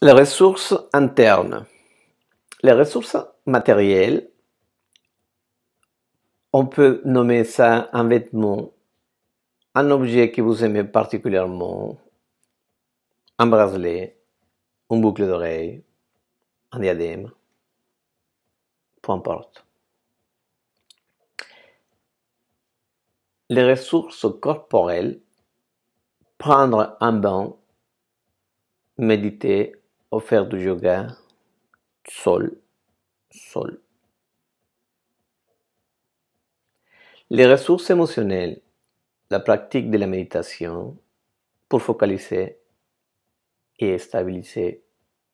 Les ressources internes. Les ressources matérielles, on peut nommer ça un vêtement, un objet que vous aimez particulièrement, un bracelet, une boucle d'oreille, un diadème, peu importe. Les ressources corporelles, prendre un bain, méditer ou faire du yoga, sol. Les ressources émotionnelles, la pratique de la méditation pour focaliser et stabiliser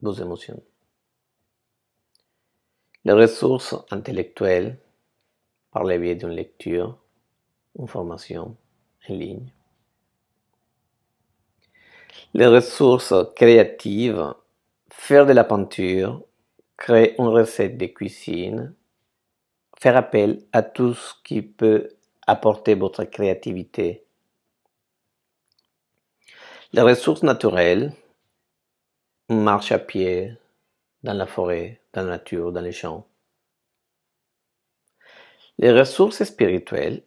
vos émotions. Les ressources intellectuelles, par le biais d'une lecture, une formation en ligne. Les ressources créatives, faire de la peinture, créer une recette de cuisine, faire appel à tout ce qui peut apporter votre créativité. Les ressources naturelles, une marche à pied, dans la forêt, dans la nature, dans les champs. Les ressources spirituelles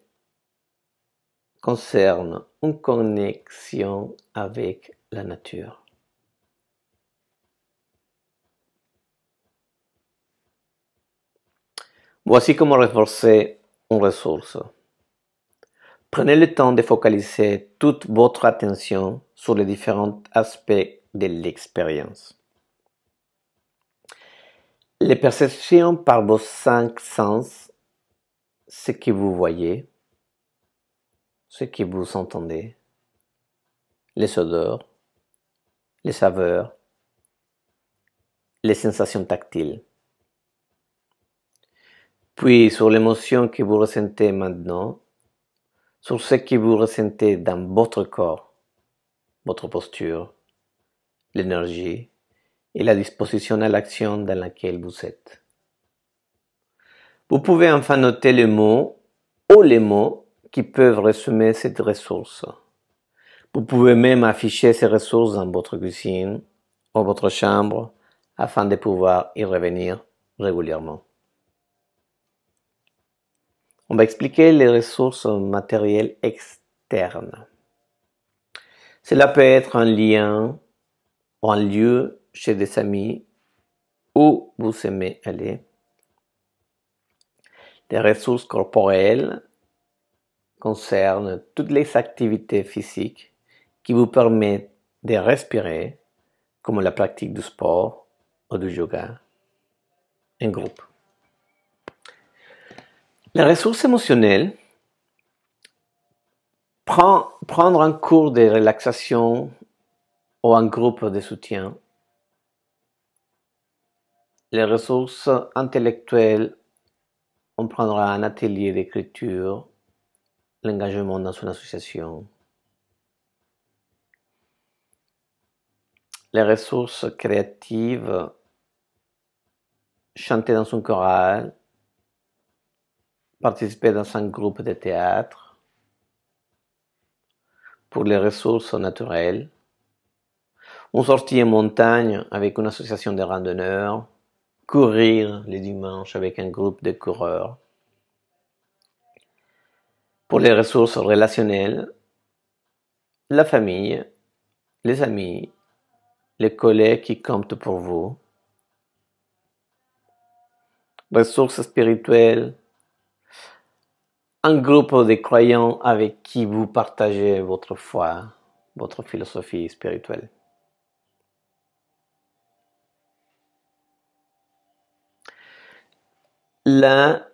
concernent une connexion avec la nature. Voici comment renforcer une ressource. Prenez le temps de focaliser toute votre attention sur les différents aspects de l'expérience. Les perceptions par vos 5 sens, ce que vous voyez, ce que vous entendez, les odeurs, les saveurs, les sensations tactiles. Puis sur l'émotion que vous ressentez maintenant, sur ce que vous ressentez dans votre corps, votre posture, l'énergie et la disposition à l'action dans laquelle vous êtes. Vous pouvez enfin noter les mots ou les mots qui peuvent résumer cette ressource. Vous pouvez même afficher ces ressources dans votre cuisine ou votre chambre afin de pouvoir y revenir régulièrement. On va expliquer les ressources matérielles externes. Cela peut être un lien ou un lieu chez des amis où vous aimez aller. Les ressources corporelles concernent toutes les activités physiques qui vous permettent de respirer, comme la pratique du sport ou du yoga en groupe. Les ressources émotionnelles, prendre un cours de relaxation ou un groupe de soutien. Les ressources intellectuelles, on prendra un atelier d'écriture, l'engagement dans une association. Les ressources créatives, chanter dans un choral, participer dans un groupe de théâtre. Pour les ressources naturelles, une sortie en montagne avec une association de randonneurs, courir les dimanches avec un groupe de coureurs. Pour les ressources relationnelles, la famille, les amis, les collègues qui comptent pour vous. Ressources spirituelles, un groupe de croyants avec qui vous partagez votre foi, votre philosophie spirituelle. Là,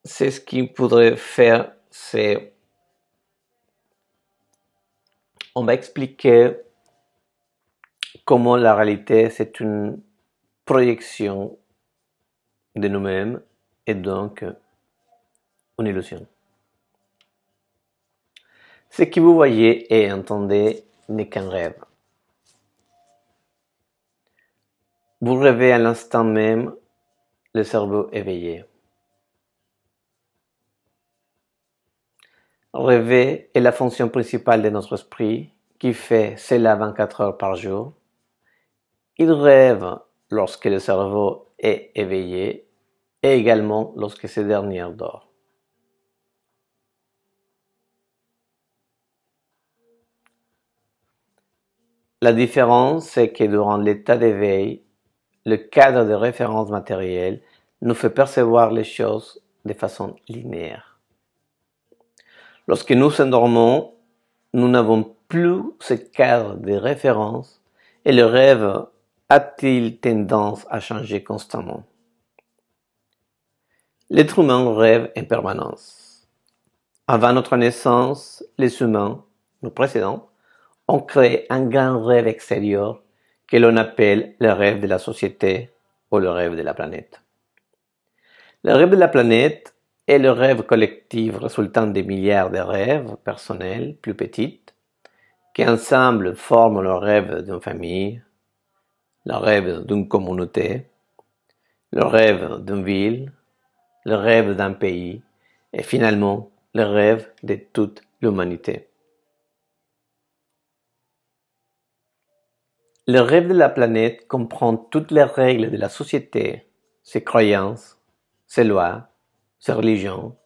c'est ce qu'il faudrait faire, on va expliquer comment la réalité c'est une projection de nous-mêmes et donc une illusion. Ce que vous voyez et entendez n'est qu'un rêve. Vous rêvez à l'instant même, le cerveau éveillé. Rêver est la fonction principale de notre esprit qui fait cela 24 heures par jour Il rêve lorsque le cerveau est éveillé et également lorsque ce dernier dort. La différence, c'est que durant l'état d'éveil, le cadre de référence matérielle nous fait percevoir les choses de façon linéaire. Lorsque nous endormons, nous n'avons plus ce cadre de référence et le rêve a-t-il tendance à changer constamment. L'être humain rêve en permanence. Avant notre naissance, les humains, nos précédents, ont créé un grand rêve extérieur que l'on appelle le rêve de la société ou le rêve de la planète. Le rêve de la planète est le rêve collectif résultant des milliards de rêves personnels plus petits qui ensemble forment le rêve d'une famille, le rêve d'une communauté, le rêve d'une ville, le rêve d'un pays et finalement le rêve de toute l'humanité. Le rêve de la planète comprend toutes les règles de la société, ses croyances, ses lois, ses religions,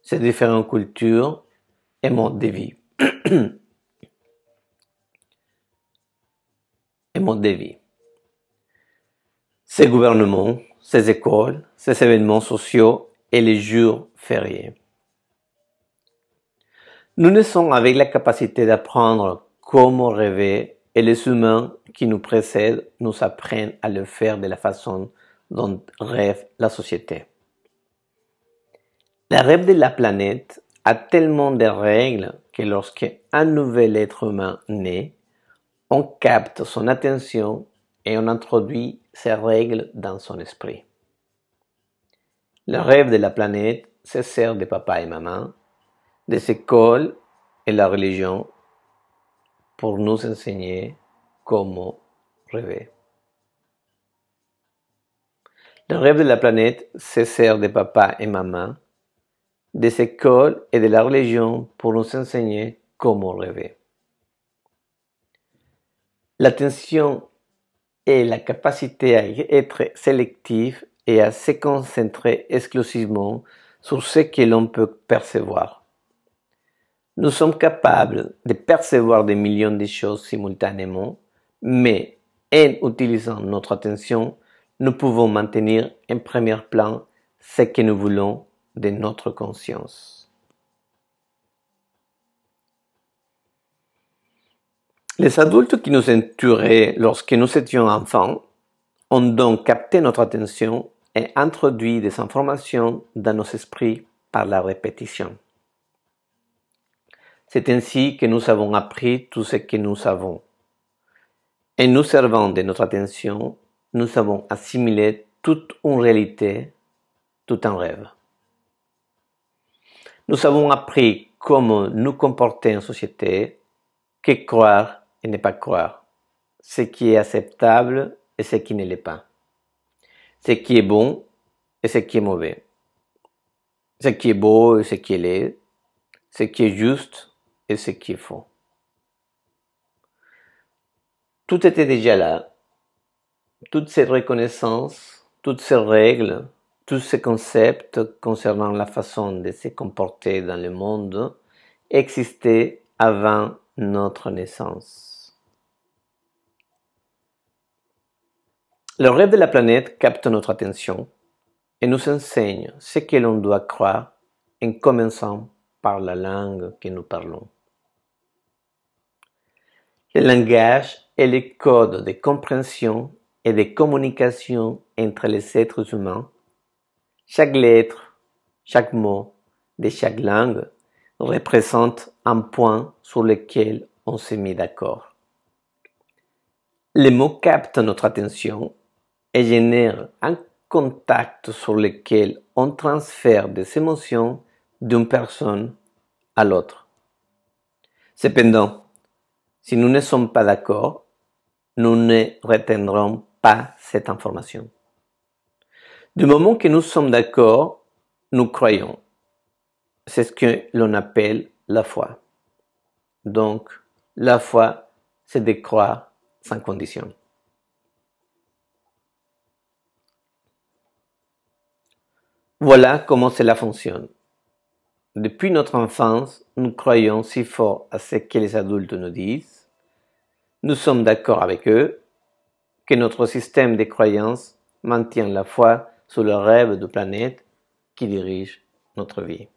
ses différentes cultures et modes de vie. Ses gouvernements, ses écoles, ses événements sociaux et les jours fériés. Nous naissons avec la capacité d'apprendre comment rêver et les humains qui nous précèdent nous apprennent à le faire de la façon dont rêve la société. Le rêve de la planète a tellement de règles que lorsqu'un nouvel être humain naît, on capte son attention et on introduit ces règles dans son esprit. Le rêve de la planète se sert de papa et maman, des écoles et la religion pour nous enseigner comment rêver. Le rêve de la planète se sert de papa et maman, des écoles et de la religion pour nous enseigner comment rêver. L'attention est la capacité à être sélectif et à se concentrer exclusivement sur ce que l'on peut percevoir. Nous sommes capables de percevoir des millions de choses simultanément, mais en utilisant notre attention, nous pouvons maintenir en premier plan ce que nous voulons de notre conscience. Les adultes qui nous entouraient lorsque nous étions enfants ont donc capté notre attention et introduit des informations dans nos esprits par la répétition. C'est ainsi que nous avons appris tout ce que nous savons. En nous servant de notre attention, nous avons assimilé toute une réalité, tout un rêve. Nous avons appris comment nous comporter en société, que croire et ne pas croire, ce qui est acceptable et ce qui ne l'est pas, ce qui est bon et ce qui est mauvais, ce qui est beau et ce qui est laid, ce qui est juste et ce qui est faux. Tout était déjà là. Toutes ces reconnaissances, toutes ces règles, tous ces concepts concernant la façon de se comporter dans le monde existaient avant notre naissance. Le rêve de la planète capte notre attention et nous enseigne ce que l'on doit croire en commençant par la langue que nous parlons. Le langage est le code de compréhension et de communication entre les êtres humains. Chaque lettre, chaque mot de chaque langue représente un point sur lequel on s'est mis d'accord. Les mots captent notre attention et génèrent un contact sur lequel on transfère des émotions d'une personne à l'autre. Cependant, si nous ne sommes pas d'accord, nous ne retiendrons pas cette information. Du moment que nous sommes d'accord, nous croyons. C'est ce que l'on appelle la foi. Donc, la foi, c'est de croire sans condition. Voilà comment cela fonctionne. Depuis notre enfance, nous croyons si fort à ce que les adultes nous disent, nous sommes d'accord avec eux, que notre système de croyances maintient la foi sur le rêve de planète qui dirige notre vie.